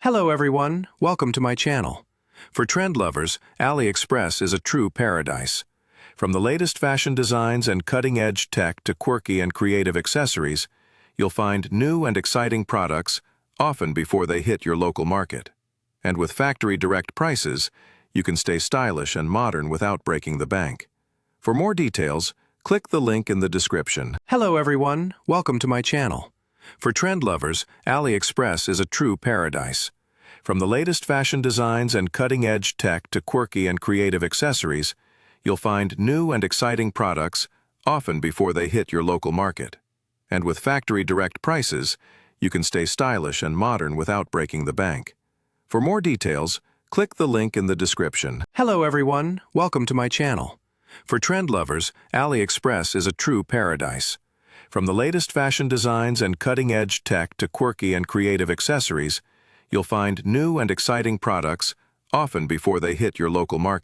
Hello everyone, welcome to my channel. For trend lovers, AliExpress is a true paradise. From the latest fashion designs and cutting-edge tech to quirky and creative accessories, you'll find new and exciting products, often before they hit your local market. And with factory direct prices, you can stay stylish and modern without breaking the bank. For more details, click the link in the description. Hello everyone, welcome to my channel. For trend lovers, AliExpress is a true paradise. From the latest fashion designs and cutting-edge tech to quirky and creative accessories, you'll find new and exciting products, often before they hit your local market. And with factory direct prices, you can stay stylish and modern without breaking the bank. For more details, click the link in the description. Hello everyone, welcome to my channel. For trend lovers, AliExpress is a true paradise. From the latest fashion designs and cutting-edge tech to quirky and creative accessories, you'll find new and exciting products, often before they hit your local market.